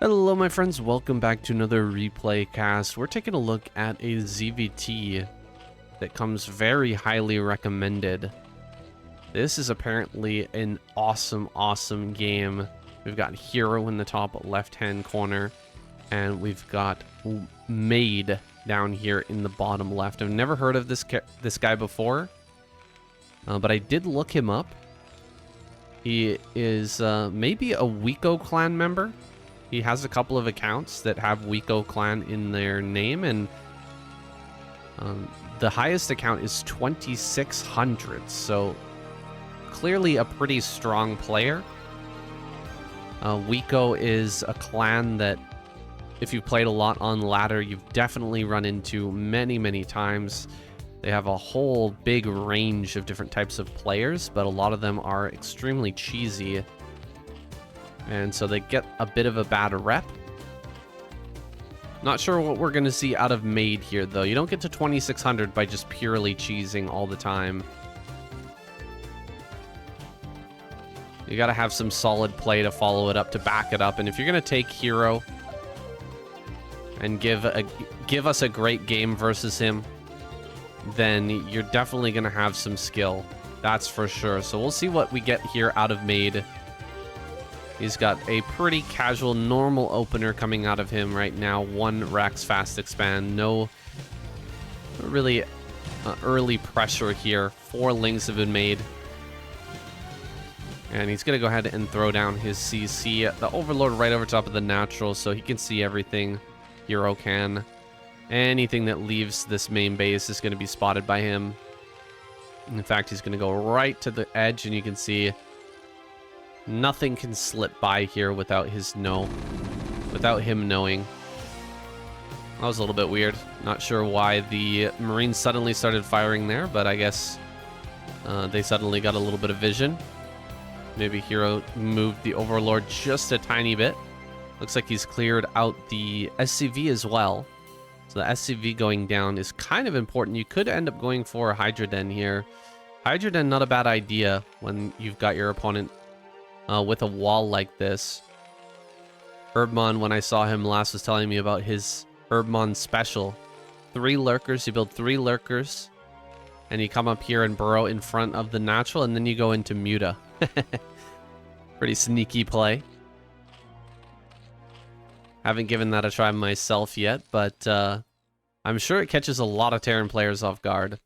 Hello my friends, welcome back to another replay cast. We're taking a look at a ZVT that comes very highly recommended. This is apparently an awesome game. We've got HerO in the top left-hand corner, and we've got Made down here in the bottom left. I've never heard of this guy before, but I did look him up. He is maybe a Wico clan member. He has a couple of accounts that have Wico clan in their name, and the highest account is 2,600, so clearly a pretty strong player. Wico is a clan that, if you've played a lot on ladder, you've definitely run into many times. They have a whole big range of different types of players, but a lot of them are extremely cheesy. And so they get a bit of a bad rep. Not sure what we're going to see out of Made here, though. You don't get to 2,600 by just purely cheesing all the time. You got to have some solid play to follow it up, to back it up. And if you're going to take HerO and give us a great game versus him, then you're definitely going to have some skill. That's for sure. So we'll see what we get here out of Made. He's got a pretty casual, normal opener coming out of him right now. 1 Rex fast expand. No really early pressure here. 4 lings have been made. And he's going to go ahead and throw down his CC. The Overlord right over top of the natural, so he can see everything HerO can. Anything that leaves this main base is going to be spotted by him. In fact, he's going to go right to the edge, and you can see nothing can slip by here without him knowing. That was a little bit weird. Not sure why the Marines suddenly started firing there, but I guess they suddenly got a little bit of vision. Maybe HerO moved the Overlord just a tiny bit. Looks like he's cleared out the SCV as well. So the SCV going down is kind of important. You could end up going for a Hydra Den here. Hydra Den, not a bad idea when you've got your opponent with a wall like this. Herbmon, when I saw him last, was telling me about his Herbmon special. 3 lurkers, you build 3 lurkers, and you come up here and burrow in front of the natural, and then you go into Muta. Pretty sneaky play. Haven't given that a try myself yet, but I'm sure it catches a lot of Terran players off guard.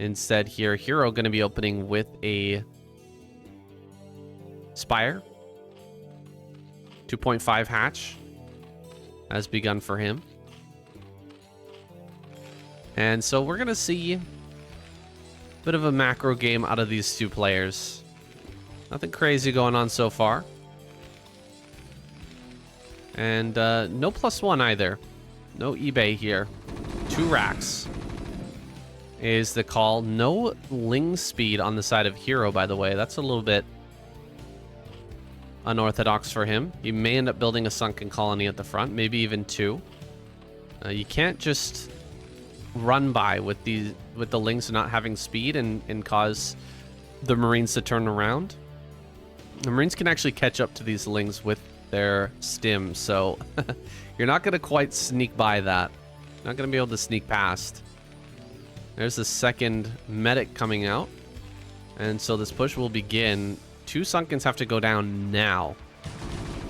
Instead here, HerO going to be opening with a Spire. 2.5 hatch has begun for him. And so we're going to see a bit of a macro game out of these 2 players. Nothing crazy going on so far. And no +1 either. No eBay here. 2 racks is the call. No ling speed on the side of HerO, by the way. That's a little bit unorthodox for him. He may end up building a sunken colony at the front, maybe even 2. You can't just run by with the lings not having speed and cause the Marines to turn around. The Marines can actually catch up to these lings with their stim, so you're not going to quite sneak by that. Not going to be able to sneak past. There's the second medic coming out, and so this push will begin. 2 sunkens have to go down now,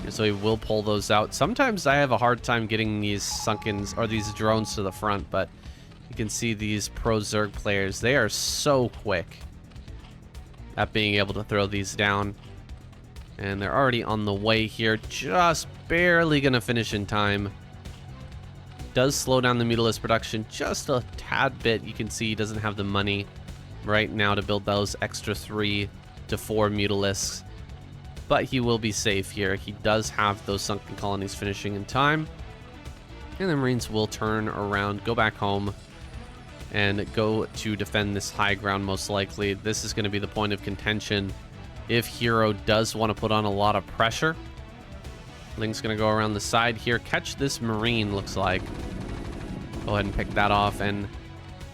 and so he will pull those out. Sometimes I have a hard time getting these sunkens or these drones to the front, but you can see these pro Zerg players, they are so quick at being able to throw these down. And they're already on the way here, just barely gonna finish in time. Does slow down the Mutalisk production just a tad bit. You can see he doesn't have the money right now to build those extra 3 to 4 Mutalisks. But he will be safe here. He does have those sunken colonies finishing in time. And the Marines will turn around, go back home, and go to defend this high ground most likely. This is gonna be the point of contention. If HerO does want to put on a lot of pressure, Ling's going to go around the side here. Catch this Marine, looks like. Go ahead and pick that off, and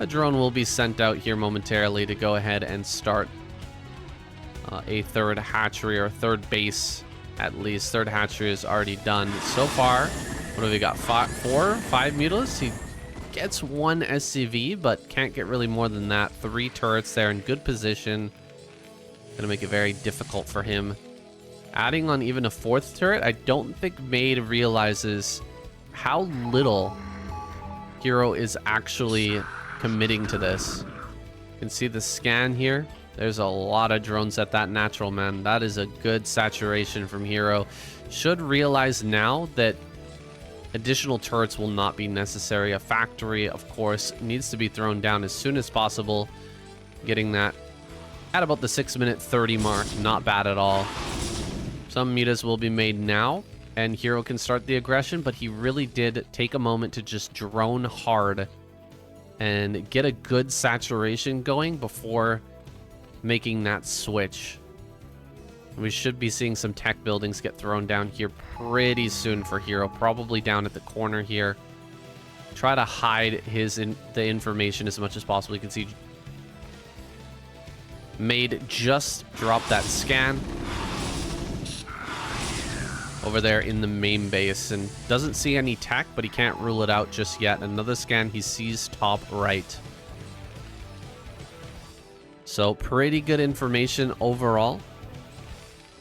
a drone will be sent out here momentarily to go ahead and start a 3rd hatchery or 3rd base At least third hatchery is already done so far. What have we got? Five mutilas. He gets one SCV, but can't get really more than that. 3 turrets there in good position. Gonna make it very difficult for him. Adding on even a 4th turret, I don't think Made realizes how little HerO is actually committing to this. You can see the scan here. There's a lot of drones at that natural, man. That is a good saturation from HerO. Should realize now that additional turrets will not be necessary. A factory, of course, needs to be thrown down as soon as possible. Getting that at about the 6-minute 30 mark. Not bad at all. Some mutas will be made now, and HerO can start the aggression, but he really did take a moment to just drone hard and get a good saturation going before making that switch. We should be seeing some tech buildings get thrown down here pretty soon for HerO, probably down at the corner here. Try to hide the information as much as possible. You can see Made just dropped that scan over there in the main base and doesn't see any tech, but he can't rule it out just yet. Another scan, he sees top right. So pretty good information overall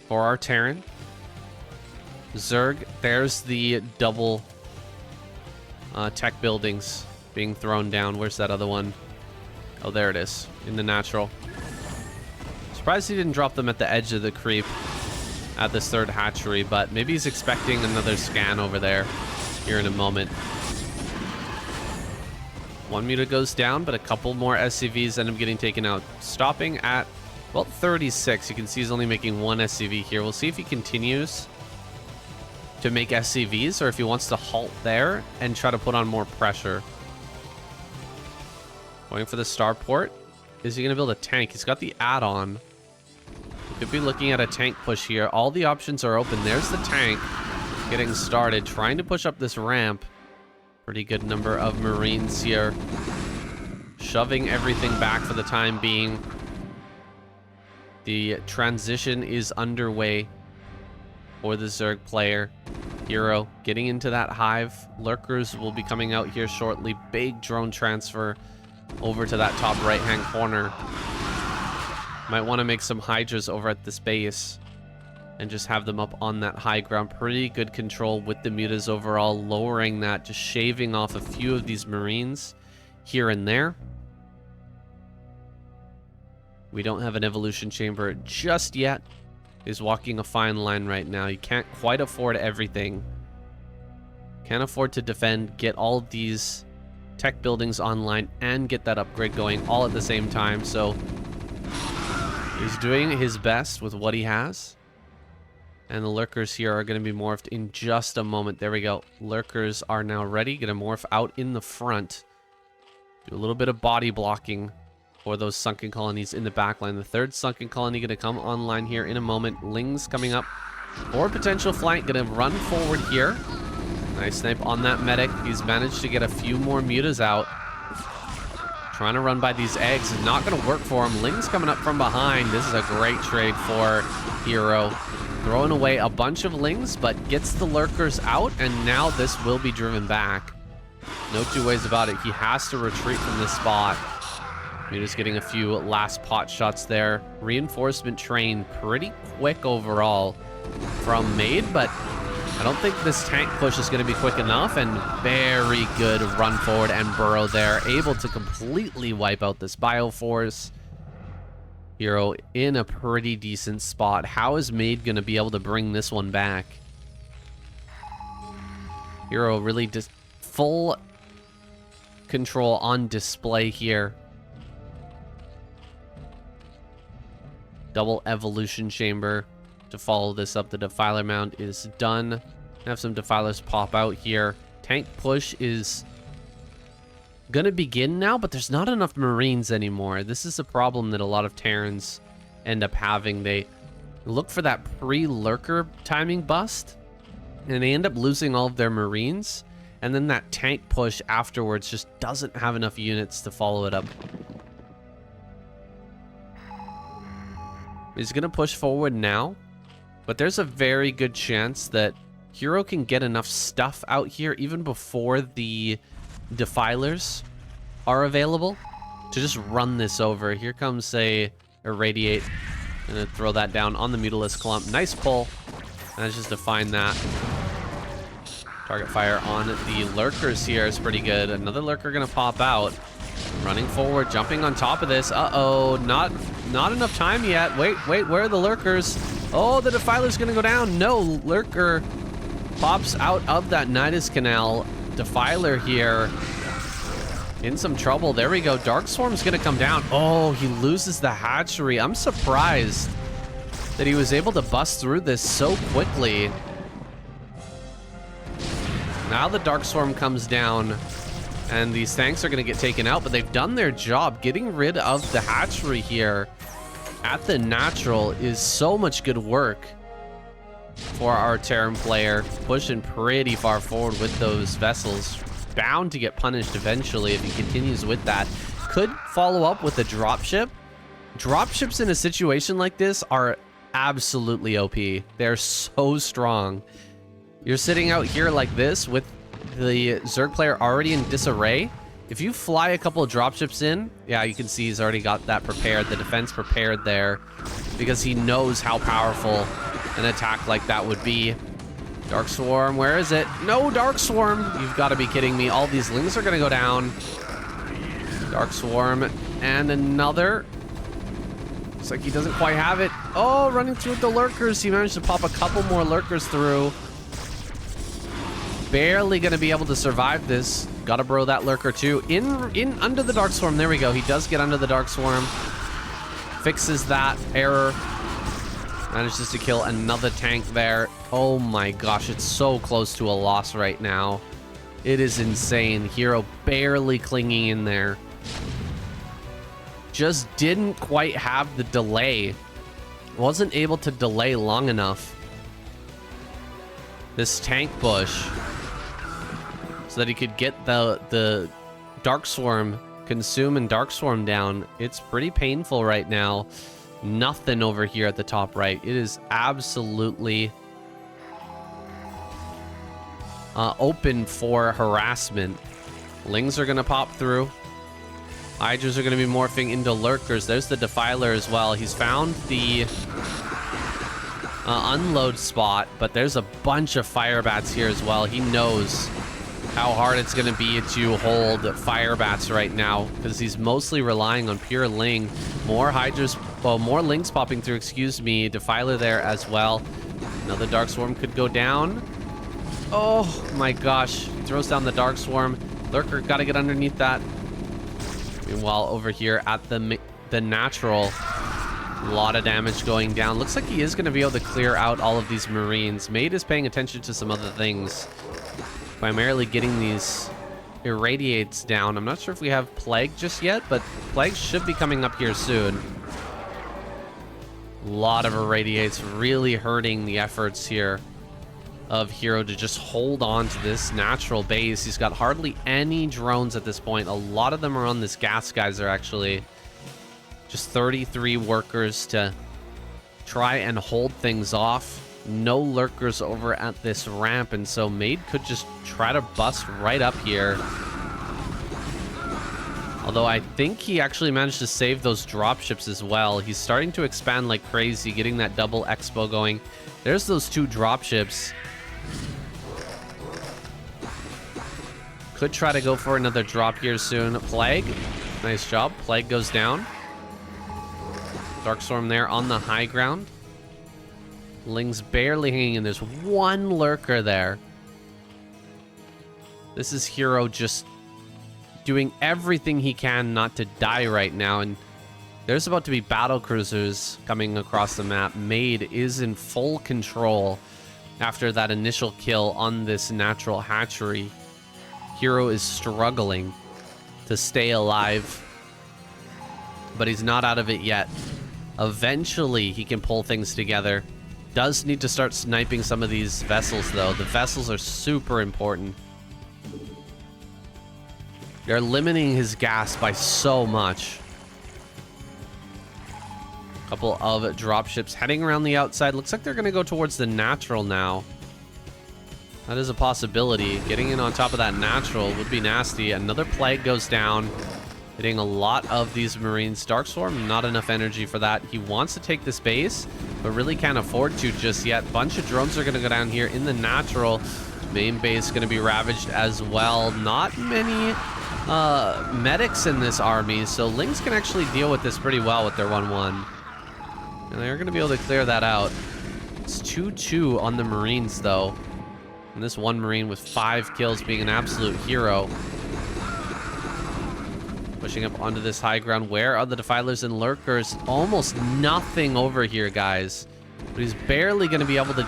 for our Terran. Zerg, there's the double tech buildings being thrown down. Where's that other one? Oh, there it is, in the natural. Surprised he didn't drop them at the edge of the creep at this 3rd hatchery, but maybe he's expecting another scan over there here in a moment. One muta goes down, but a couple more SCVs end up getting taken out. Stopping at, well, 36. You can see he's only making 1 SCV here. We'll see if he continues to make SCVs or if he wants to halt there and try to put on more pressure. Going for the starport. Is he going to build a tank? He's got the add-on. Could be looking at a tank push here. All the options are open. There's the tank getting started, trying to push up this ramp. Pretty good number of Marines here. Shoving everything back for the time being. The transition is underway for the Zerg player. HerO getting into that hive. Lurkers will be coming out here shortly. Big drone transfer over to that top right-hand corner. Might want to make some Hydras over at this base and just have them up on that high ground. Pretty good control with the mutas overall, lowering that, just shaving off a few of these Marines here and there. We don't have an evolution chamber just yet. He's walking a fine line right now. You can't quite afford everything. Can't afford to defend, get all of these tech buildings online, and get that upgrade going all at the same time. So he's doing his best with what he has. And the lurkers here are going to be morphed in just a moment. There we go. Lurkers are now ready. Going to morph out in the front. Do a little bit of body blocking for those sunken colonies in the backline. The 3rd sunken colony going to come online here in a moment. Lings coming up for potential flank. Going to run forward here. Nice snipe on that medic. He's managed to get a few more mutas out. Trying to run by these eggs. Is not going to work for him. Ling's coming up from behind. This is a great trade for HerO. Throwing away a bunch of Lings, but gets the lurkers out, and now this will be driven back. No two ways about it. He has to retreat from this spot. Muta's getting a few last pot shots there. Reinforcement train pretty quick overall from Made, but I don't think this tank push is going to be quick enough, and very good run forward and burrow there. Able to completely wipe out this Bioforce. HerO in a pretty decent spot. How is Made going to be able to bring this one back? HerO really just full control on display here. Double evolution chamber to follow this up. The defiler mount is done. Have some defilers pop out here. Tank push is gonna begin now, but there's not enough Marines anymore. This is a problem that a lot of Terrans end up having. They look for that pre-lurker timing bust, and they end up losing all of their Marines, and then that tank push afterwards just doesn't have enough units to follow it up. He's gonna push forward now. But there's a very good chance that HerO can get enough stuff out here even before the defilers are available to just run this over. Here comes a irradiate. Gonna throw that down on the Mutalisk clump. Nice pull. Manages just to find that. Target fire on the lurkers here is pretty good. Another lurker gonna pop out. Running forward, jumping on top of this. Uh-oh, not enough time yet. Wait, where are the lurkers? Oh, the defiler's gonna go down. No, lurker pops out of that Nidus Canal. Defiler here in some trouble. There we go. Dark Swarm's gonna come down. Oh, he loses the hatchery. I'm surprised that he was able to bust through this so quickly. Now the Dark Swarm comes down, and these tanks are gonna get taken out, but they've done their job. Getting rid of the hatchery here at the natural is so much good work for our Terran player. Pushing pretty far forward with those vessels. Bound to get punished eventually if he continues with that. Could follow up with a dropship. Dropships in a situation like this are absolutely OP. They're so strong. You're sitting out here like this with the Zerg player already in disarray. If you fly a couple of dropships in, yeah, you can see he's already got that prepared, the defense prepared there, because he knows how powerful an attack like that would be. Dark Swarm, where is it? No, Dark Swarm! You've got to be kidding me. All these lings are going to go down. Dark Swarm, and another. Looks like he doesn't quite have it. Oh, running through with the lurkers. He managed to pop a couple more lurkers through. Barely going to be able to survive this. Got to bro that lurker too. In under the Dark Swarm. There we go. He does get under the Dark Swarm. Fixes that error. Manages to kill another tank there. Oh my gosh, it's so close to a loss right now. It is insane. HerO barely clinging in there. Just didn't quite have the delay. Wasn't able to delay long enough. This tank push. So that he could get the Dark Swarm, consume and Dark Swarm down. It's pretty painful right now. Nothing over here at the top right. It is absolutely open for harassment. Lings are going to pop through. Hydras are going to be morphing into lurkers. There's the Defiler as well. He's found the unload spot, but there's a bunch of fire bats here as well. He knows how hard it's going to be to hold fire bats right now because he's mostly relying on pure ling. More hydras, well, more lings popping through, excuse me. Defiler there as well. Another Dark Swarm could go down. Oh my gosh, throws down the Dark Swarm. Lurker got to get underneath that. Meanwhile, over here at the natural, a lot of damage going down. Looks like he is going to be able to clear out all of these Marines. Made is paying attention to some other things. Primarily getting these irradiates down. I'm not sure if we have Plague just yet, but Plague should be coming up here soon. A lot of irradiates really hurting the efforts here of HerO to just hold on to this natural base. He's got hardly any drones at this point. A lot of them are on this gas geyser, actually. Just 33 workers to try and hold things off. No lurkers over at this ramp, and so Maid could just try to bust right up here. Although I think he actually managed to save those dropships as well. He's starting to expand like crazy, getting that double expo going. There's those two dropships. Could try to go for another drop here soon. Plague, nice job. Plague goes down. Dark Storm there on the high ground. Ling's barely hanging in. There's one lurker there. This is HerO just doing everything he can not to die right now. And there's about to be battle cruisers coming across the map. Maid is in full control after that initial kill on this natural hatchery. HerO is struggling to stay alive, but he's not out of it yet. Eventually, he can pull things together. Does need to start sniping some of these vessels, though. The vessels are super important. They're limiting his gas by so much. Couple of dropships heading around the outside. Looks like they're going to go towards the natural now. That is a possibility. Getting in on top of that natural would be nasty. Another plague goes down, hitting a lot of these Marines. Darkstorm, not enough energy for that. He wants to take this base, but really can't afford to just yet. Bunch of drones are going to go down here in the natural. Main base going to be ravaged as well. Not many medics in this army, so Lings can actually deal with this pretty well with their 1-1. And they're going to be able to clear that out. It's 2-2 on the Marines, though. And this one Marine with 5 kills being an absolute hero. Pushing up onto this high ground. Where are the Defilers and Lurkers? Almost nothing over here, guys. But he's barely going to be able to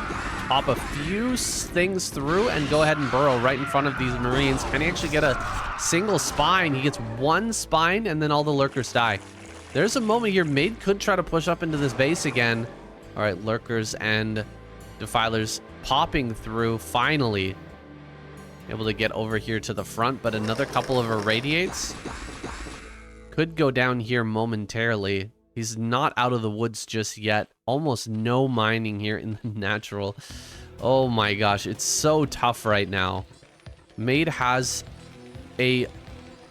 pop a few things through and go ahead and burrow right in front of these Marines. Can he actually get a single spine? He gets 1 spine, and then all the Lurkers die. There's a moment here. Maid could try to push up into this base again. All right, Lurkers and Defilers popping through, finally able to get over here to the front, but another couple of irradiates could go down here momentarily. He's not out of the woods just yet. Almost no mining here in the natural. Oh my gosh, it's so tough right now. Maid has a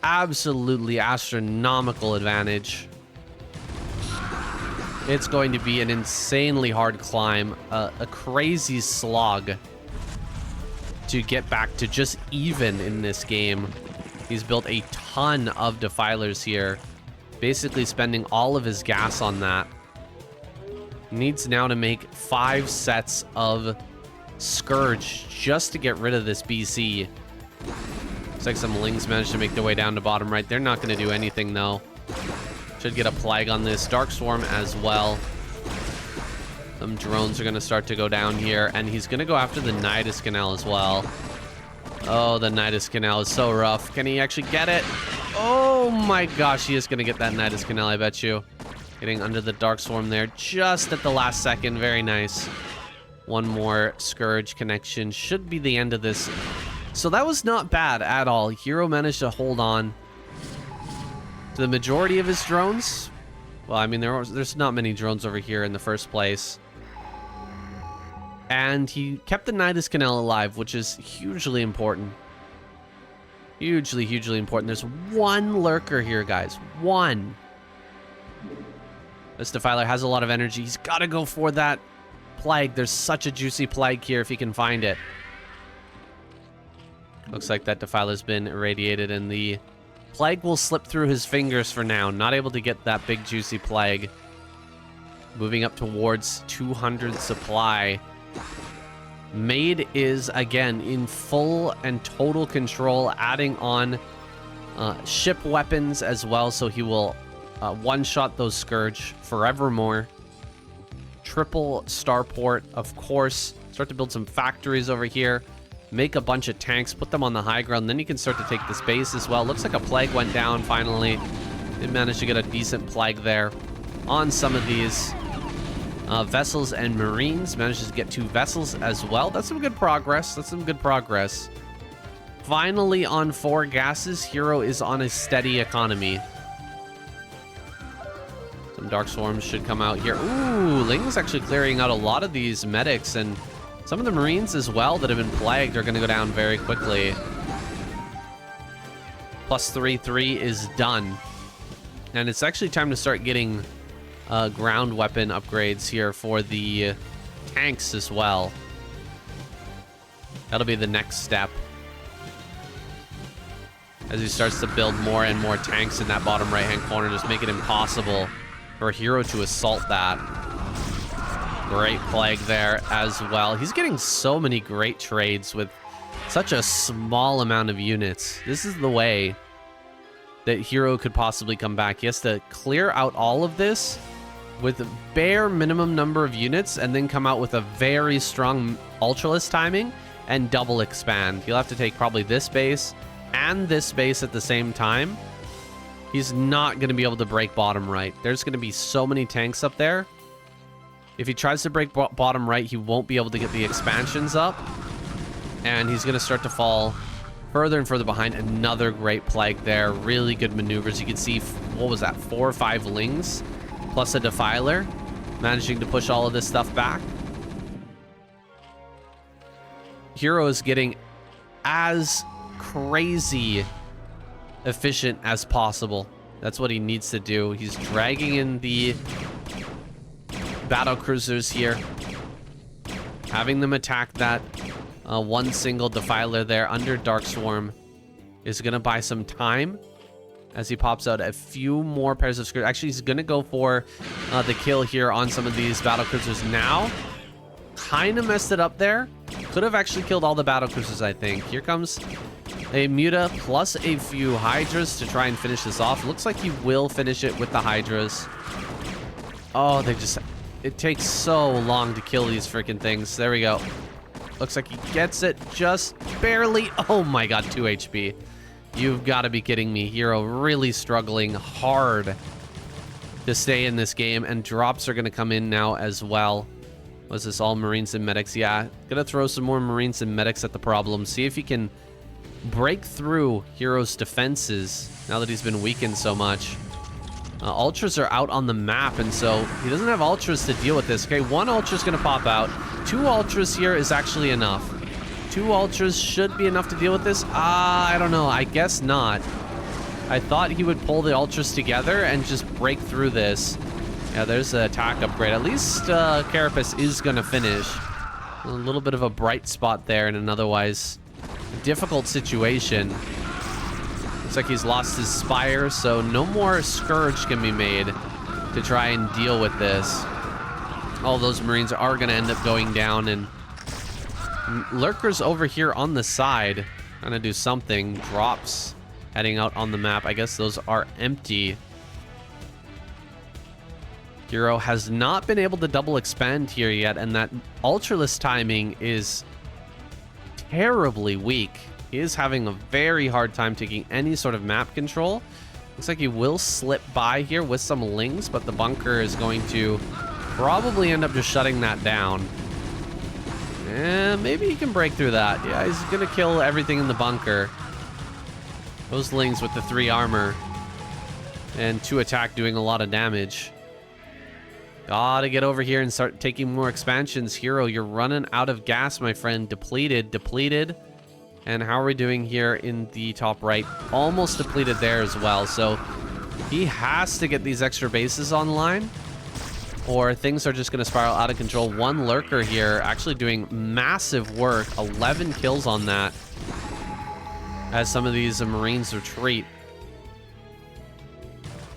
absolutely astronomical advantage. It's going to be an insanely hard climb, a crazy slog to get back to just even in this game. He's built a ton of Defilers here, basically spending all of his gas on that. Needs now to make 5 sets of Scourge just to get rid of this BC. Looks like some Lings managed to make their way down to bottom right. They're not going to do anything, though. Should get a plague on this. Dark Swarm as well. Some drones are going to start to go down here, and he's going to go after the Nidus Canal as well. Oh, the Nidus Canal is so rough. Can he actually get it? Oh my gosh, he is going to get that Nidus Canal, I bet you. Getting under the Dark Swarm there just at the last second. Very nice. One more Scourge connection. Should be the end of this. So that was not bad at all. HerO managed to hold on to the majority of his drones. Well, I mean, there's not many drones over here in the first place. And he kept the Nidus Canal alive, which is hugely important. Hugely, hugely important. There's 1 Lurker here, guys. 1. This Defiler has a lot of energy. He's got to go for that plague. There's such a juicy plague here if he can find it. Looks like that Defiler's been irradiated, and the plague will slip through his fingers for now. Not able to get that big juicy plague. Moving up towards 200 supply. Maid is, again, in full and total control, adding on ship weapons as well, so he will one-shot those Scourge forevermore. Triple starport, of course. Start to build some factories over here. Make a bunch of tanks, put them on the high ground, then you can start to take this base as well. Looks like a plague went down finally. Did manage to get a decent plague there on some of these vessels and Marines. Manages to get 2 vessels as well. That's some good progress. That's some good progress. Finally on 4 gases, HerO is on a steady economy. Some Dark Swarms should come out here. Ooh, Ling's actually clearing out a lot of these medics, and some of the Marines as well that have been plagued are going to go down very quickly. Plus 3/3 is done. And it's actually time to start getting ground weapon upgrades here for the tanks as well. That'll be the next step. As he starts to build more and more tanks in that bottom right-hand corner, just make it impossible for HerO to assault that. Great plague there as well. He's getting so many great trades with such a small amount of units. This is the way that HerO could possibly come back. He has to clear out all of this with a bare minimum number of units and then come out with a very strong Ultralist timing and double expand. He'll have to take probably this base and this base at the same time. He's not going to be able to break bottom right. There's going to be so many tanks up there. If he tries to break bottom right, he won't be able to get the expansions up. And he's going to start to fall further and further behind. Another great plague there. Really good maneuvers. You can see, what was that, 4 or 5 Lings plus a Defiler, managing to push all of this stuff back. HerO is getting as crazy efficient as possible. That's what he needs to do. He's dragging in the battle cruisers here, having them attack that one single Defiler there under Dark Swarm is going to buy some time as he pops out a few more pairs of Scourge. Actually, he's going to go for the kill here on some of these battle cruisers now. Kind of messed it up there. Could have actually killed all the battle cruisers, I think. Here comes a Muta plus a few Hydras to try and finish this off. Looks like he will finish it with the Hydras. Oh, it takes so long to kill these freaking things. There we go. Looks like he gets it just barely. Oh my god, 2 HP. You've got to be kidding me. HerO really struggling hard to stay in this game, and drops are going to come in now as well. Was this all Marines and Medics? Yeah, gonna throw some more Marines and Medics at the problem. See if he can break through HerO's defenses now that he's been weakened so much. Ultras are out on the map, and so he doesn't have Ultras to deal with this. Okay, one Ultra's gonna pop out. 2 Ultras here is actually enough. 2 Ultras should be enough to deal with this. I don't know. I guess not. I thought he would pull the Ultras together and just break through this. Yeah, there's an attack upgrade. At least Carapace is going to finish. A little bit of a bright spot there in an otherwise difficult situation. Looks like he's lost his Spire, so no more Scourge can be made to try and deal with this. All those Marines are going to end up going down, and Lurkers over here on the side trying to do something. Drops heading out on the map. I guess those are empty. HerO has not been able to double expand here yet, and that Ultraless timing is terribly weak. He is having a very hard time taking any sort of map control. Looks like he will slip by here with some Lings, but the bunker is going to probably end up just shutting that down. And maybe he can break through that. Yeah, he's going to kill everything in the bunker. Those Lings with the 3 armor and 2 attack doing a lot of damage. Gotta get over here and start taking more expansions. HerO, you're running out of gas, my friend. Depleted. And how are we doing here in the top right? Almost depleted there as well. So he has to get these extra bases online, or things are just going to spiral out of control. 1 Lurker here actually doing massive work. 11 kills on that as some of these Marines retreat.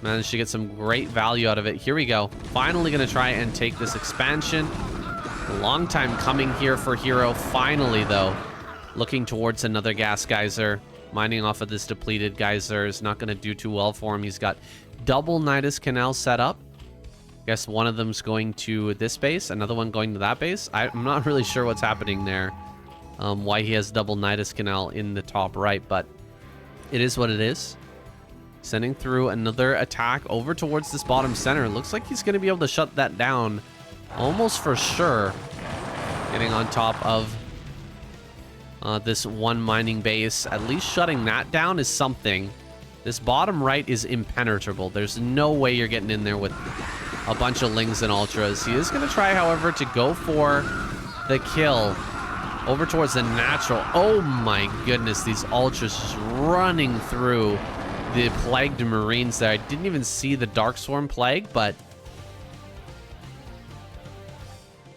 Managed to get some great value out of it. Here we go. Finally going to try and take this expansion. A long time coming here for HerO. Finally, though, looking towards another gas geyser. Mining off of this depleted geyser is not going to do too well for him. He's got double Nidus Canal set up. Guess one of them's going to this base, another one going to that base. I'm not really sure what's happening there. Why he has double Nidus Canal in the top right, but it is what it is. Sending through another attack over towards this bottom center. Looks like he's going to be able to shut that down almost for sure. Getting on top of this one mining base. At least shutting that down is something. This bottom right is impenetrable. There's no way you're getting in there with a bunch of Lings and Ultras. He is going to try, however, to go for the kill over towards the natural. Oh my goodness, these Ultras just running through the plagued Marines there. I didn't even see the Dark Swarm plague, but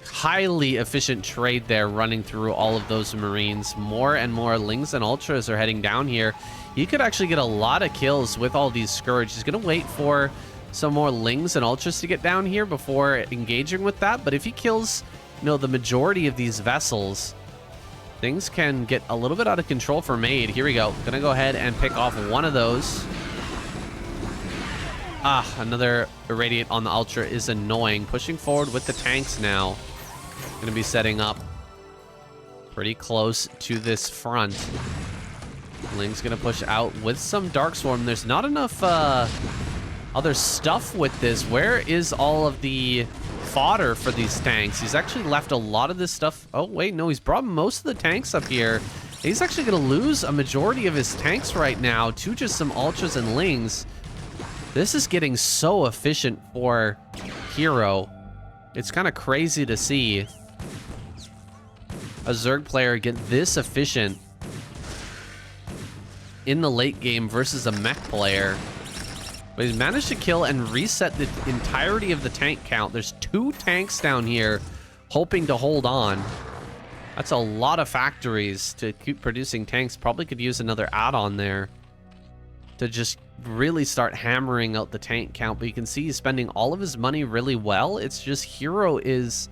highly efficient trade there running through all of those Marines. More and more Lings and Ultras are heading down here. He could actually get a lot of kills with all these Scourge. He's going to wait for some more Lings and Ultras to get down here before engaging with that. But if he kills, the majority of these vessels, things can get a little bit out of control for Made. Here we go. Gonna go ahead and pick off one of those. Another Irradiate on the Ultra is annoying. Pushing forward with the tanks now. Gonna be setting up pretty close to this front. Ling's gonna push out with some Dark Swarm. There's not enough other stuff with this. Where is all of the fodder for these tanks? He's actually left a lot of this stuff. Oh wait, no, he's brought most of the tanks up here. He's actually going to lose a majority of his tanks right now to just some Ultras and Lings. This is getting so efficient for HerO. It's kind of crazy to see a Zerg player get this efficient in the late game versus a mech player. But he's managed to kill and reset the entirety of the tank count. There's 2 tanks down here hoping to hold on. That's a lot of factories to keep producing tanks. Probably could use another add-on there to just really start hammering out the tank count. But you can see he's spending all of his money really well. It's just HerO is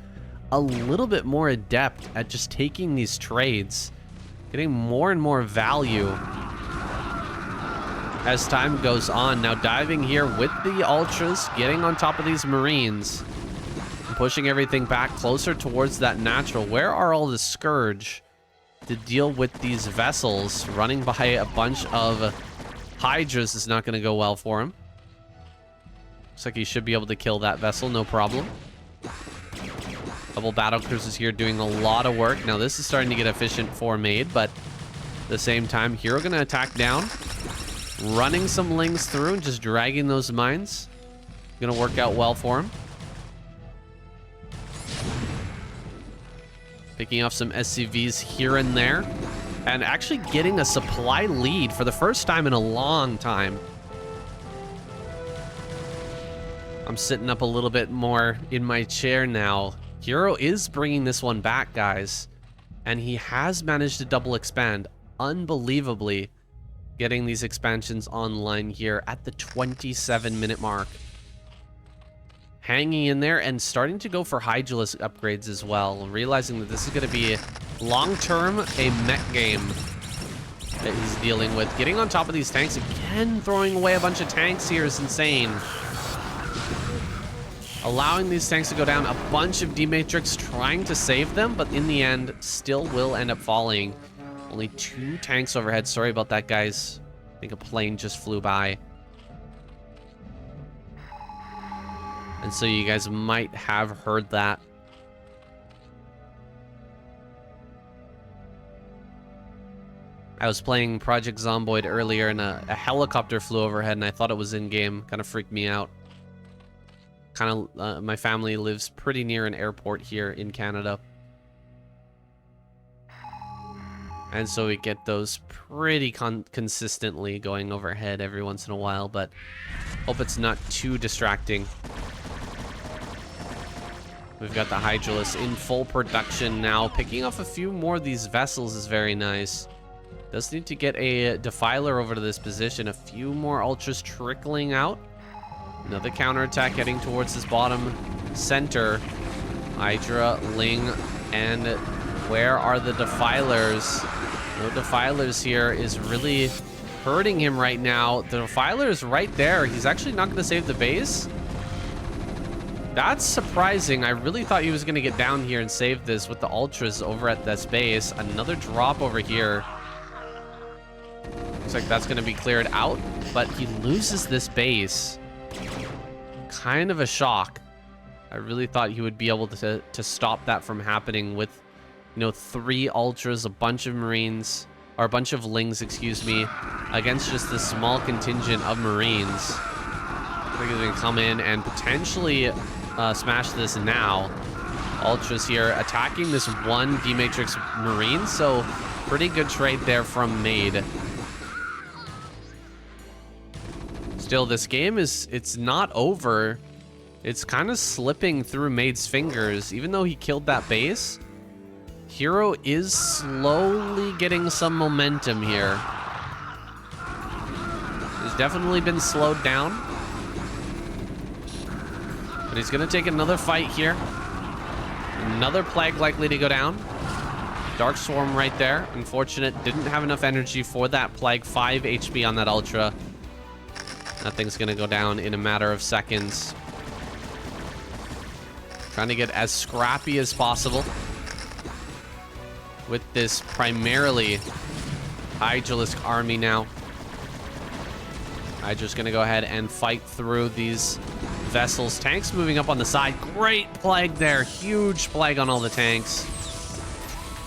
a little bit more adept at just taking these trades, getting more and more value as time goes on. Now diving here with the Ultras, getting on top of these Marines, and pushing everything back closer towards that natural. Where are all the Scourge to deal with these vessels? Running by a bunch of Hydras is not going to go well for him. Looks like he should be able to kill that vessel, no problem. Double battle cruisers here doing a lot of work. Now this is starting to get efficient for Made, but at the same time, HerO going to attack down. Running some Lings through and just dragging those mines. Gonna work out well for him. Picking off some SCVs here and there. And actually getting a supply lead for the first time in a long time. I'm sitting up a little bit more in my chair now. HerO is bringing this one back, guys. And he has managed to double expand unbelievably. Getting these expansions online here at the 27-minute mark. Hanging in there and starting to go for Hydralisk upgrades as well. Realizing that this is going to be long-term a mech game that he's dealing with. Getting on top of these tanks again, throwing away a bunch of tanks here is insane. Allowing these tanks to go down. A bunch of D-Matrix trying to save them, but in the end still will end up falling. Only 2 tanks overhead. Sorry about that, guys. I think a plane just flew by. And so you guys might have heard that. I was playing Project Zomboid earlier and a helicopter flew overhead and I thought it was in-game. Kind of freaked me out. My family lives pretty near an airport here in Canada. And so we get those pretty consistently going overhead every once in a while, but hope it's not too distracting. We've got the Hydralisk in full production now. Picking off a few more of these vessels is very nice. Does need to get a Defiler over to this position. A few more Ultras trickling out. Another counterattack heading towards this bottom center. Hydra, Ling, and where are the Defilers? No Defilers here is really hurting him right now. The Defiler is right there. He's actually not going to save the base. That's surprising. I really thought he was going to get down here and save this with the Ultras over at this base. Another drop over here. Looks like that's going to be cleared out, but he loses this base. Kind of a shock. I really thought he would be able to stop that from happening with, you know, 3 Ultras, a bunch of Marines, or a bunch of Lings, excuse me, against just this small contingent of Marines. I think he's going to come in and potentially smash this now. Ultras here attacking this 1 D-Matrix Marine, so pretty good trade there from Made. Still, this game it's not over. It's kind of slipping through Made's fingers. Even though he killed that base, HerO is slowly getting some momentum here. He's definitely been slowed down. But he's going to take another fight here. Another Plague likely to go down. Dark Swarm right there. Unfortunate, didn't have enough energy for that Plague. 5 HP on that Ultra. That thing's going to go down in a matter of seconds. Trying to get as scrappy as possible with this primarily Hydralisk army now. Hydra's going to go ahead and fight through these vessels. Tanks moving up on the side. Great Plague there. Huge Plague on all the tanks.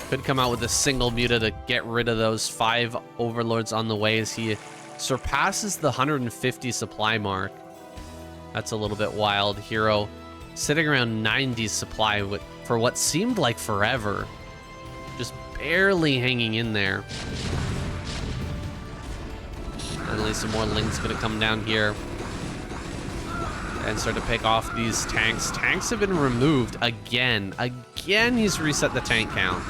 Could come out with a single Muta to get rid of those 5 Overlords on the way as he surpasses the 150 supply mark. That's a little bit wild. HerO sitting around 90 supply for what seemed like forever. Just barely hanging in there. Finally, some more Lings gonna come down here and start to pick off these tanks. Tanks have been removed again. Again, he's reset the tank count.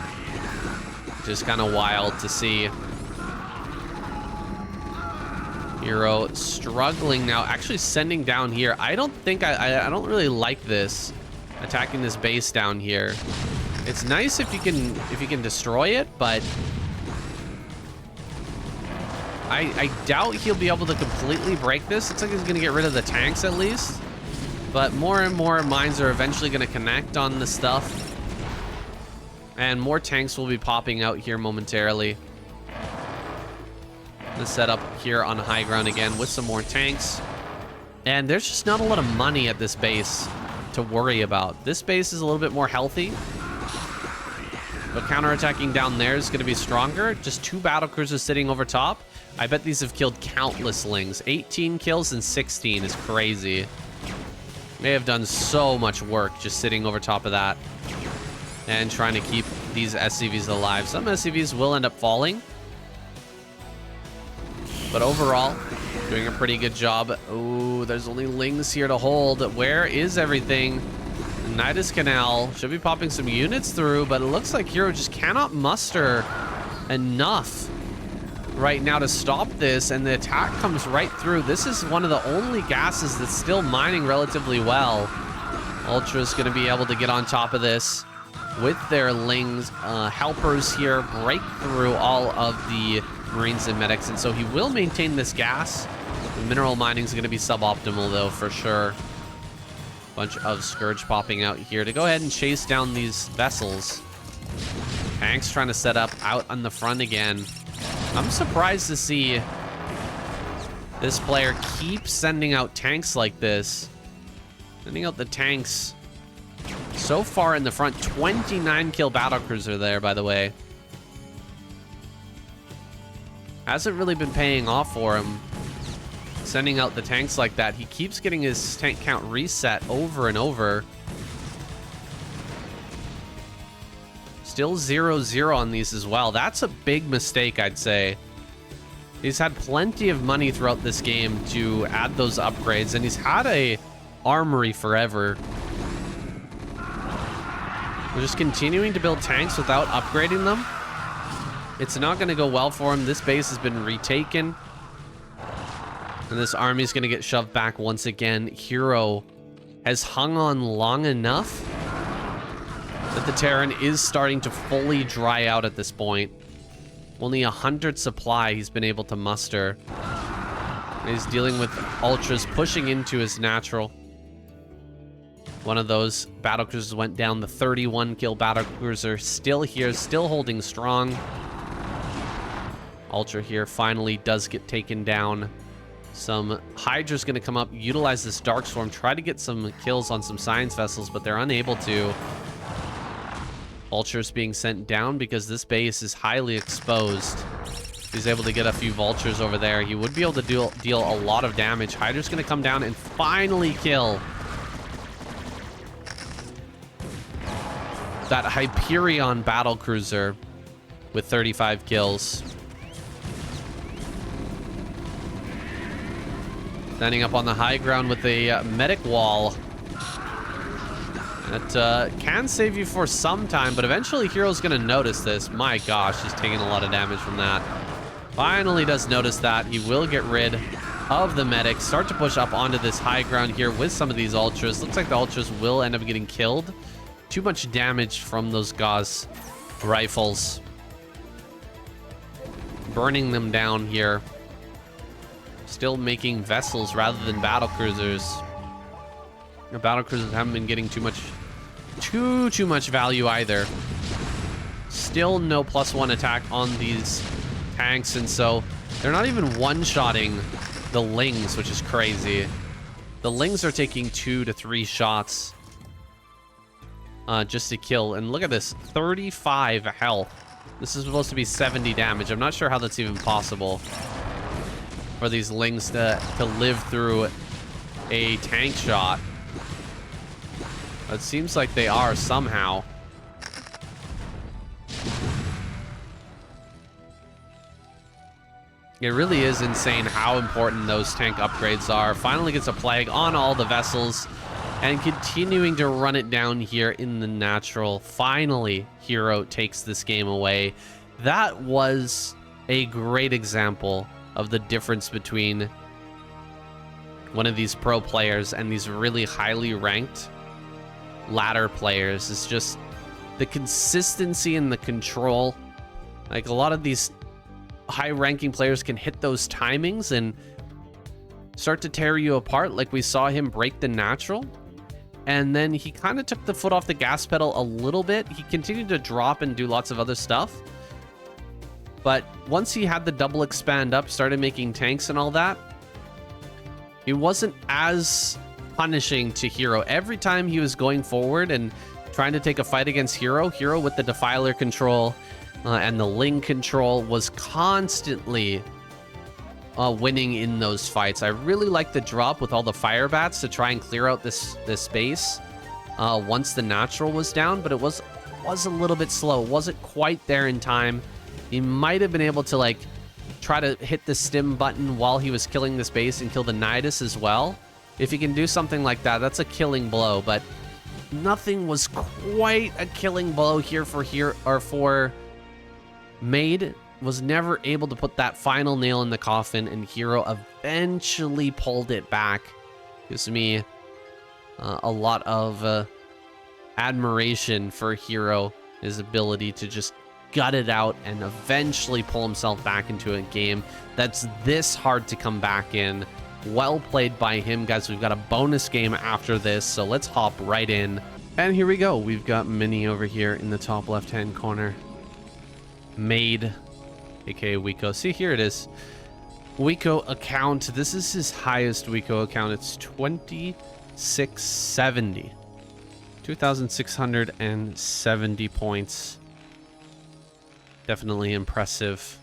Just kind of wild to see. HerO struggling now, actually sending down here. I don't think I don't really like this, attacking this base down here. It's nice if you can destroy it, but I doubt he'll be able to completely break this. Looks like he's gonna get rid of the tanks at least, but more and more mines are eventually gonna connect on the stuff, and more tanks will be popping out here momentarily. The setup here on high ground again with some more tanks, and there's just not a lot of money at this base to worry about. This base is a little bit more healthy, but counterattacking down there is going to be stronger. Just 2 battlecruisers sitting over top. I bet these have killed countless Lings. 18 kills and 16 is crazy. They have done so much work just sitting over top of that and trying to keep these SCVs alive. Some SCVs will end up falling, but overall, doing a pretty good job. Oh, there's only Lings here to hold. Where is everything? Nidus Canal should be popping some units through, but it looks like HerO just cannot muster enough right now to stop this, and the attack comes right through. This is one of the only gases that's still mining relatively well. Ultra's going to be able to get on top of this with their Lings. Helpers here break through all of the Marines and medics, and so he will maintain this gas. The mineral mining is going to be suboptimal though, for sure. Bunch of Scourge popping out here to go ahead and chase down these vessels. Tanks trying to set up out on the front again. I'm surprised to see this player keep sending out tanks like this. Sending out the tanks so far in the front. 29 kill battlecruiser there, by the way. Hasn't really been paying off for him, sending out the tanks like that. He keeps getting his tank count reset over and over. Still 0-0 on these as well. That's a big mistake, I'd say. He's had plenty of money throughout this game to add those upgrades, and he's had a armory forever. We're just continuing to build tanks without upgrading them. It's not going to go well for him. This base has been retaken, and this army is going to get shoved back once again. HerO has hung on long enough that the Terran is starting to fully dry out at this point. Only 100 supply he's been able to muster. He's dealing with Ultras pushing into his natural. One of those battlecruisers went down. The 31 kill battlecruiser still here, still holding strong. Ultra here finally does get taken down. Some Hydra's going to come up, utilize this Dark Swarm, try to get some kills on some science vessels, but they're unable to. Vultures being sent down because this base is highly exposed. He's able to get a few Vultures over there. He would be able to deal a lot of damage. Hydra's going to come down and finally kill that Hyperion battlecruiser with 35 kills. Standing up on the high ground with a medic wall. That can save you for some time, but eventually HerO's going to notice this. My gosh, he's taking a lot of damage from that. Finally does notice that. He will get rid of the medic. Start to push up onto this high ground here with some of these Ultras. Looks like the Ultras will end up getting killed. Too much damage from those Gauss rifles. Burning them down here. Still making vessels rather than battlecruisers. The battlecruisers haven't been getting too much value either. Still no +1 attack on these tanks, and so they're not even one-shotting the Lings, which is crazy. The Lings are taking 2 to 3 shots just to kill, and look at this, 35 health. This is supposed to be 70 damage. I'm not sure how that's even possible for these Lings to live through a tank shot. It seems like they are somehow. It really is insane how important those tank upgrades are. Finally gets a plague on all the vessels and continuing to run it down here in the natural. Finally, HerO takes this game away. That was a great example of the difference between one of these pro players and these really highly ranked ladder players. It's just the consistency and the control. Like, a lot of these high-ranking players can hit those timings and start to tear you apart. Like, we saw him break the natural, and then he kind of took the foot off the gas pedal a little bit. He continued to drop and do lots of other stuff, but once he had the double expand up, started making tanks and all that, he wasn't as punishing to HerO. Every time he was going forward and trying to take a fight against HerO with the Defiler control and the Ling control was constantly winning in those fights. I really like the drop with all the fire bats to try and clear out this space once the natural was down, but it was a little bit slow. It wasn't quite there in time. He might have been able to, like, try to hit the stim button while he was killing this base and kill the Nidus as well. If he can do something like that, that's a killing blow, but nothing was quite a killing blow here for Made. Was never able to put that final nail in the coffin, and HerO eventually pulled it back. Gives me a lot of admiration for HerO, his ability to just gut it out and eventually pull himself back into a game that's this hard to come back in. Well played by him, guys. We've got a bonus game after this, so let's hop right in. And here we go. We've got Mini over here in the top left-hand corner. Made, aka Wico. See, here it is. Wico account. This is his highest Wico account. It's 2670. 2,670 points. Definitely impressive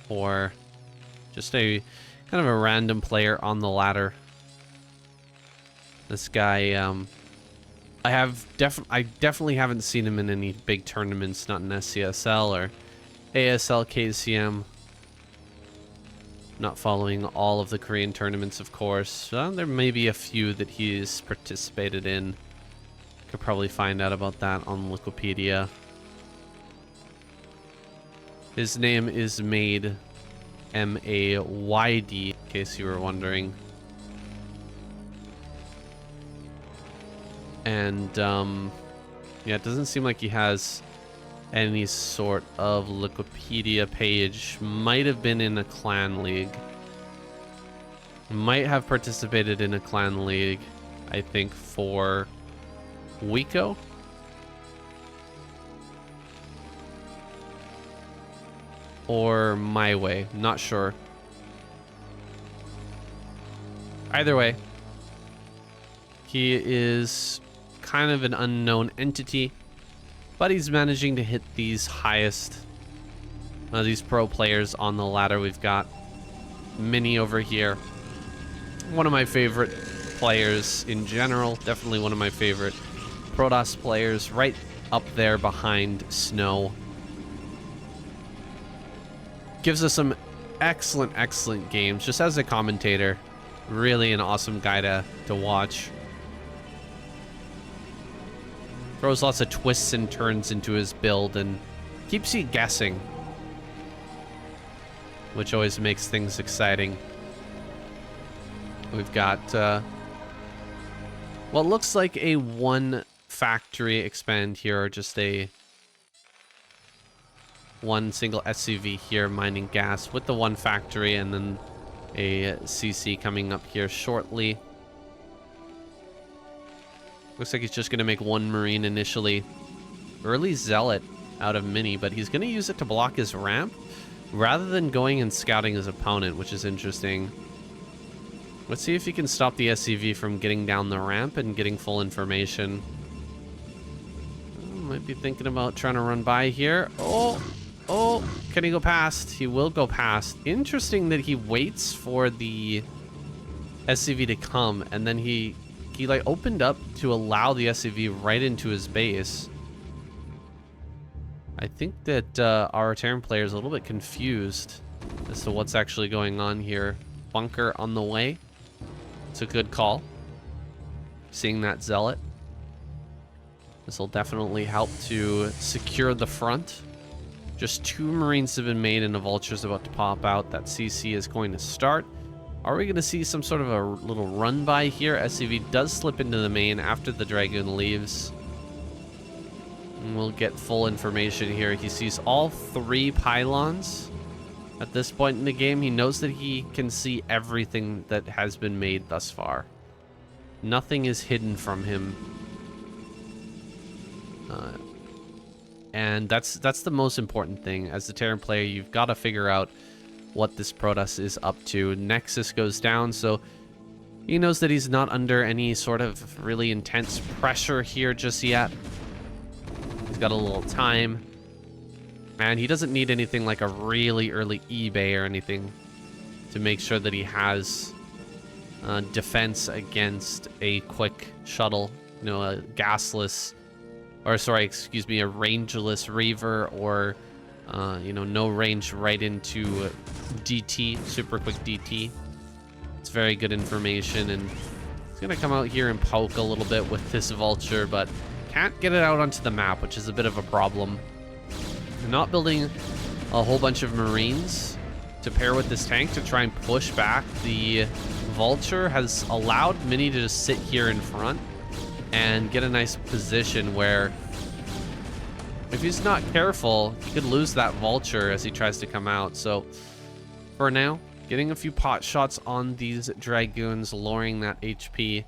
for just a kind of a random player on the ladder. This guy, I definitely haven't seen him in any big tournaments, not in SCSL or ASL, KCM. Not following all of the Korean tournaments, of course. There may be a few that he's participated in. Could probably find out about that on Wikipedia. His name is Made, M-A-Y-D, in case you were wondering. And, yeah, it doesn't seem like he has any sort of Wikipedia page. Might have been in a clan league. Might have participated in a clan league, I think, for Wico. Or My Way, not sure. Either way, he is kind of an unknown entity, but he's managing to hit these highest, these pro players on the ladder. We've got Mini over here, one of my favorite players in general, definitely one of my favorite Protoss players, right up there behind Snow. Gives us some excellent games. Just as a commentator, really an awesome guy to watch. Throws lots of twists and turns into his build and keeps you guessing, which always makes things exciting. We've got what looks like a one factory expand here, or just a one single SCV here mining gas with the one factory, and then a CC coming up here shortly. Looks like he's just going to make one Marine initially. Early Zealot out of Mini, but he's going to use it to block his ramp rather than going and scouting his opponent, which is interesting. Let's see if he can stop the SCV from getting down the ramp and getting full information. Might be thinking about trying to run by here. Oh, can he go past? He will go past. Interesting that he waits for the SCV to come, and then he like opened up to allow the SCV right into his base. I think that our Terran player is a little bit confused as to what's actually going on here. Bunker on the way. It's a good call. Seeing that Zealot. This will definitely help to secure the front. Just 2 Marines have been made and a Vulture's about to pop out. That CC is going to start. Are we going to see some sort of a little run by here? SCV does slip into the main after the Dragoon leaves. And we'll get full information here. He sees all 3 pylons. At this point in the game, he knows that he can see everything that has been made thus far. Nothing is hidden from him. And that's the most important thing. As the Terran player, you've got to figure out what this Protoss is up to. Nexus goes down, so he knows that he's not under any sort of really intense pressure here just yet. He's got a little time. And he doesn't need anything like a really early eBay or anything to make sure that he has defense against a quick shuttle, you know, a gasless, or sorry, excuse me, a rangeless Reaver, or you know, no range right into DT, super quick DT. It's very good information, and he's gonna come out here and poke a little bit with this Vulture, but can't get it out onto the map, which is a bit of a problem. Not building a whole bunch of Marines to pair with this tank to try and push back the Vulture has allowed Mini to just sit here in front and get a nice position where if he's not careful, he could lose that Vulture as he tries to come out. So for now, getting a few pot shots on these Dragoons, lowering that HP.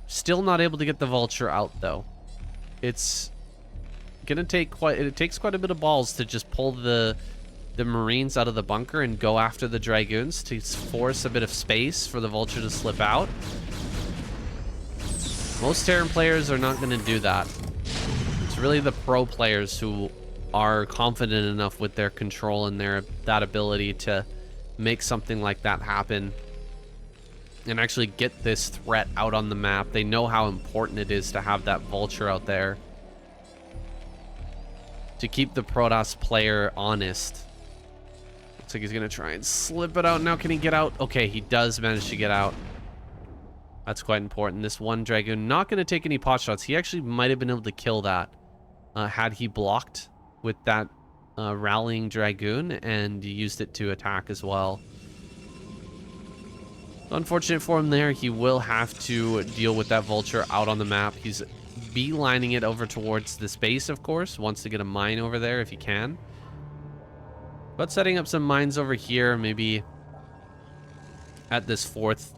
Still not able to get the Vulture out though. It's gonna take it takes quite a bit of balls to just pull the Marines out of the bunker and go after the Dragoons to force a bit of space for the Vulture to slip out. Most Terran players are not going to do that. It's really the pro players who are confident enough with their control and that ability to make something like that happen and actually get this threat out on the map. They know how important it is to have that Vulture out there to keep the Protoss player honest. Looks like he's gonna try and slip it out now. Can he get out? Okay, he does manage to get out. That's quite important. This one Dragoon not gonna take any pot shots. He actually might have been able to kill that had he blocked with that rallying Dragoon and used it to attack as well. Unfortunate for him there. He will have to deal with that Vulture out on the map. He's beelining it over towards the space, of course. Wants to get a mine over there if he can. But setting up some mines over here, maybe at this 4th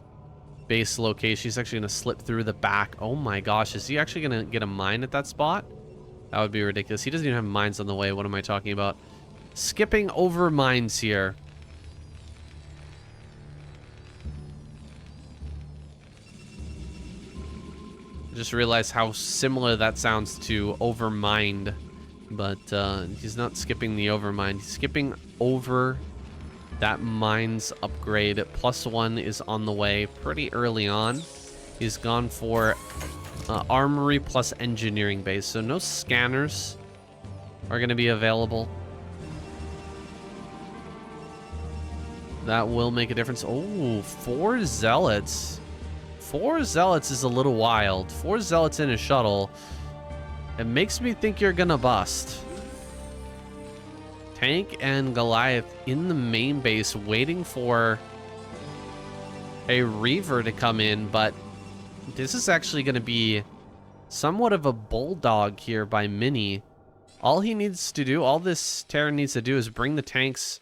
base location. He's actually going to slip through the back. Oh my gosh, is he actually going to get a mine at that spot? That would be ridiculous. He doesn't even have mines on the way. What am I talking about? Skipping over mines here. I just realized how similar that sounds to overmined, but he's not skipping the overmind. He's skipping over that mines upgrade. +1 is on the way pretty early on. He's gone for armory plus engineering base, so no scanners are going to be available. That will make a difference. Oh, 4 Zealots. 4 Zealots is a little wild. 4 Zealots in a shuttle. It makes me think you're gonna bust. Tank and Goliath in the main base waiting for a Reaver to come in, but this is actually gonna be somewhat of a bulldog here by Mini. All he needs to do, all this Terran needs to do is bring the tanks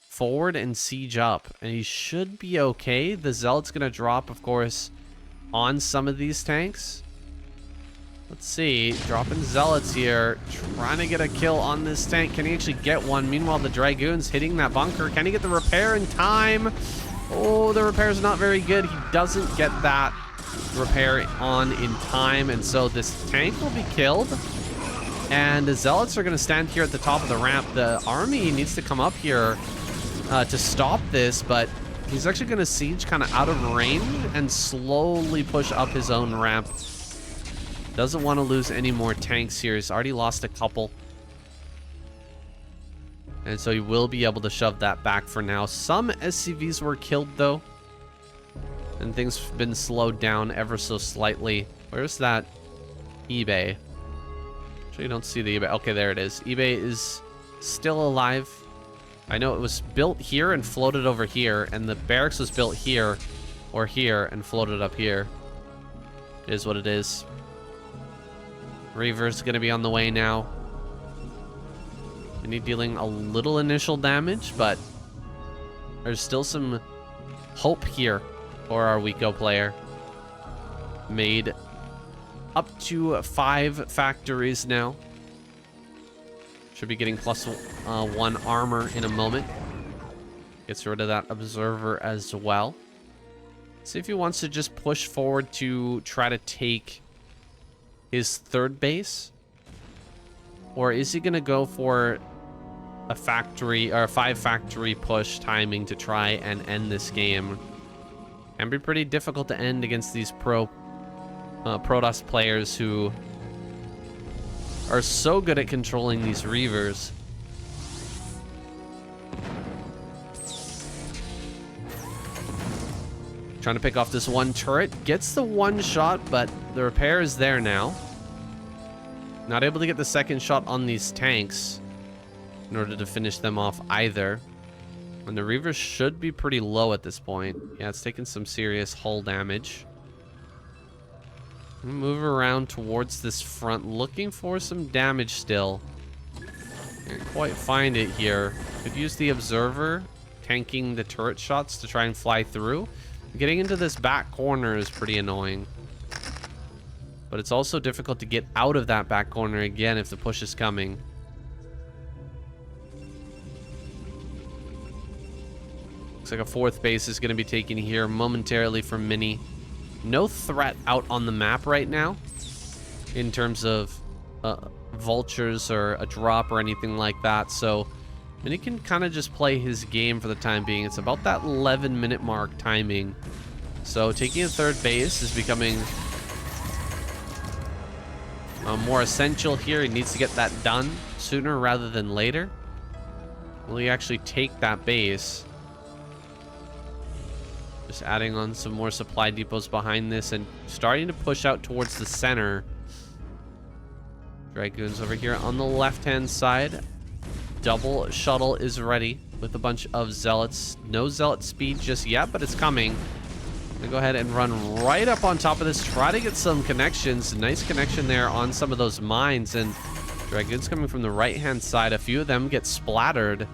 forward and siege up, and he should be okay. The Zealot's gonna drop, of course, on some of these tanks. Let's see, dropping Zealots here, trying to get a kill on this tank. Can he actually get one? Meanwhile, the Dragoon's hitting that bunker. Can he get the repair in time? Oh, the repair's not very good. He doesn't get that repair on in time, and so this tank will be killed. And the Zealots are going to stand here at the top of the ramp. The army needs to come up here to stop this, but He's actually going to siege kind of out of range and slowly push up his own ramp. Doesn't want to lose any more tanks here. He's already lost a couple. And so he will be able to shove that back for now. Some SCVs were killed, though. And things have been slowed down ever so slightly. Where's that eBay? Actually, you don't see the eBay. Okay, there it is. eBay is still alive. I know it was built here and floated over here, and the barracks was built here or here and floated up here. It is what it is. Reaver's gonna be on the way now. Mini dealing a little initial damage, but there's still some hope here for our Wico player. Made up to 5 factories now. Should be getting +1 armor in a moment. Gets rid of that observer as well. See if he wants to just push forward to try to take his 3rd base. Or is he going to go for a factory or a 5 factory push timing to try and end this game? Can be pretty difficult to end against these Protoss players who are so good at controlling these Reavers. Trying to pick off this one turret. Gets the 1 shot, but the repair is there now. Not able to get the 2nd shot on these tanks in order to finish them off either. And the Reavers should be pretty low at this point. Yeah, it's taking some serious hull damage. Move around towards this front, looking for some damage still. Can't quite find it here. Could use the observer, tanking the turret shots to try and fly through. Getting into this back corner is pretty annoying. But it's also difficult to get out of that back corner again if the push is coming. Looks like a 4th base is going to be taken here momentarily from Mini. No threat out on the map right now in terms of vultures or a drop or anything like that. So Mini can kind of just play his game for the time being. It's about that 11-minute mark timing. So taking a 3rd base is becoming more essential here. He needs to get that done sooner rather than later. Will he actually take that base? Just adding on some more supply depots behind this and starting to push out towards the center. Dragoons over here on the left-hand side. Double shuttle is ready with a bunch of zealots. No zealot speed just yet, but it's coming. I'm gonna go ahead and run right up on top of this. Try to get some connections. Nice connection there on some of those mines. And Dragoons coming from the right-hand side. A few of them get splattered.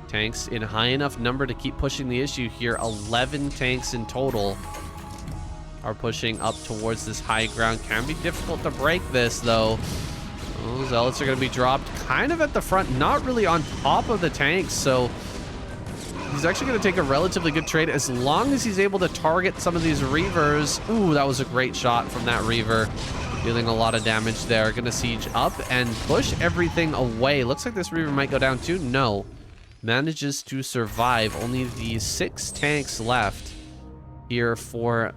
Tanks in high enough number to keep pushing the issue here. 11 tanks in total are pushing up towards this high ground. Can be difficult to break this, though. Oh, zealots are going to be dropped kind of at the front, not really on top of the tanks. So he's actually going to take a relatively good trade as long as he's able to target some of these Reavers. Ooh, that was a great shot from that Reaver. Dealing a lot of damage there. Going to siege up and push everything away. Looks like this Reaver might go down too. No. Manages to survive. Only the 6 tanks left here for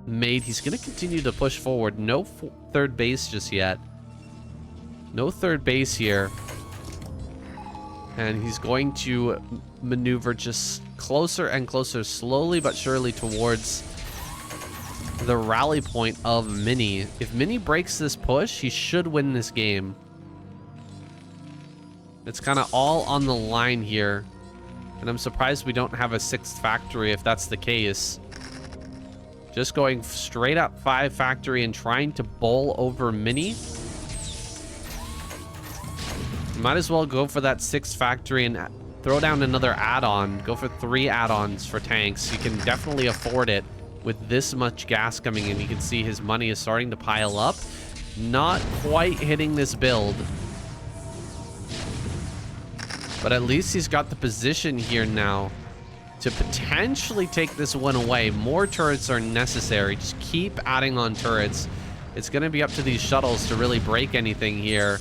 Made. He's going to continue to push forward. No 3rd base just yet. No 3rd base here. And he's going to maneuver just closer and closer, slowly but surely, towards the rally point of Mini. If Mini breaks this push, he should win this game. It's kind of all on the line here. And I'm surprised we don't have a 6th factory if that's the case. Just going straight up 5 factory and trying to bowl over Mini. Might as well go for that 6th factory and throw down another add-on. Go for 3 add-ons for tanks. You can definitely afford it with this much gas coming in. You can see his money is starting to pile up. Not quite hitting this build. But at least he's got the position here now to potentially take this one away. More turrets are necessary. Just keep adding on turrets. It's going to be up to these shuttles to really break anything here.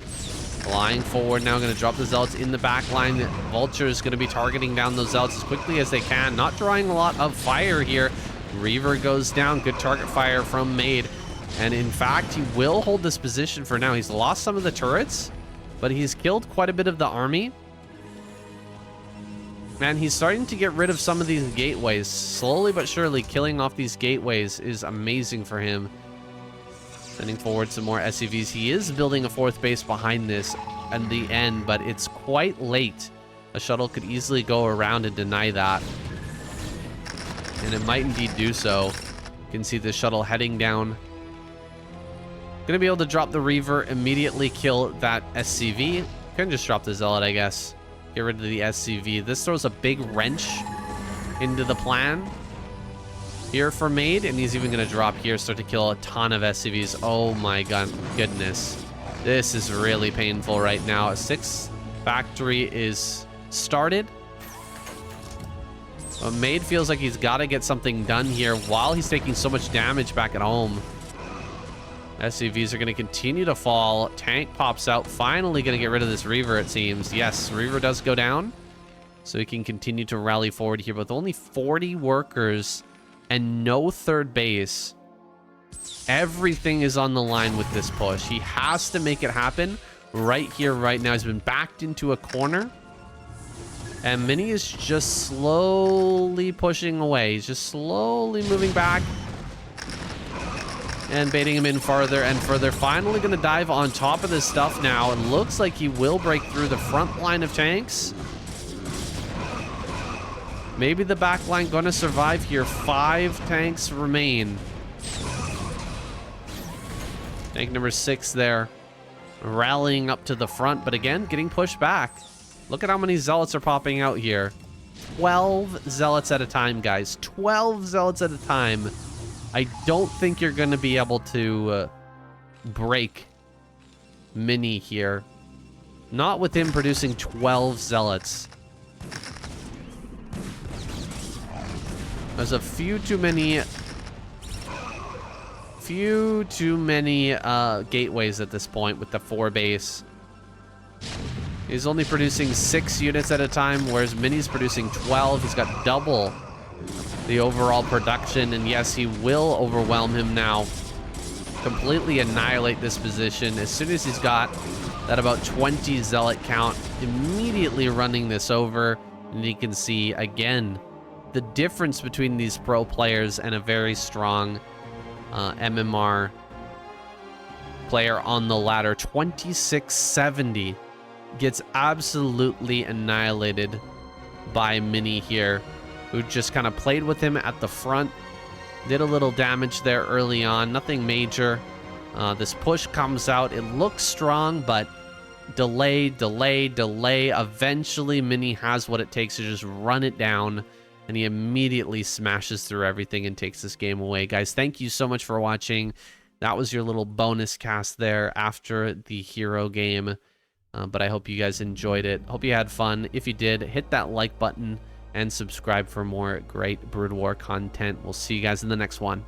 Flying forward now, going to drop the Zealots in the back line. Vulture is going to be targeting down those Zealots as quickly as they can. Not drawing a lot of fire here. Reaver goes down. Good target fire from Made. And in fact, he will hold this position for now. He's lost some of the turrets, but he's killed quite a bit of the army. Man, he's starting to get rid of some of these gateways. Slowly but surely, killing off these gateways is amazing for him. Sending forward some more SCVs. He is building a 4th base behind this at the end, but it's quite late. A shuttle could easily go around and deny that. And it might indeed do so. You can see the shuttle heading down. Gonna be able to drop the Reaver, immediately kill that SCV. Can just drop the Zealot, I guess. Get rid of the SCV. This throws a big wrench into the plan here for Made, and he's even going to drop here, start to kill a ton of SCVs. Oh my goodness. This is really painful right now. A 6th factory is started. Made feels like he's got to get something done here while he's taking so much damage back at home. SCVs are going to continue to fall. Tank pops out. Finally going to get rid of this Reaver, it seems. Yes, Reaver does go down. So he can continue to rally forward here. With only 40 workers and no 3rd base, everything is on the line with this push. He has to make it happen right here, right now. He's been backed into a corner. And Mini is just slowly pushing away. He's just slowly moving back. And baiting him in farther and further. Finally going to dive on top of this stuff now. It looks like he will break through the front line of tanks. Maybe the back line going to survive here. 5 tanks remain. Tank number 6 there. Rallying up to the front, but again, getting pushed back. Look at how many Zealots are popping out here. 12 Zealots at a time, guys. 12 Zealots at a time. I don't think you're going to be able to break Mini here. Not with him producing 12 Zealots. There's a few too many gateways at this point with the 4 base. He's only producing 6 units at a time, whereas Mini's producing 12. He's got double the overall production, and yes, he will overwhelm him now. Completely annihilate this position. As soon as he's got that about 20 Zealot count, immediately running this over, and you can see, again, the difference between these pro players and a very strong MMR player on the ladder. 2670 gets absolutely annihilated by Mini here, who just kind of played with him at the front. Did a little damage there early on, nothing major. This push comes out. It looks strong, but delay. Eventually, Mini has what it takes to just run it down, and he immediately smashes through everything and takes this game away. Guys, thank you so much for watching. That was your little bonus cast there after the HerO game. But I hope you guys enjoyed it. Hope you had fun. If you did, hit that like button and subscribe for more great Broodwar content. We'll see you guys in the next one.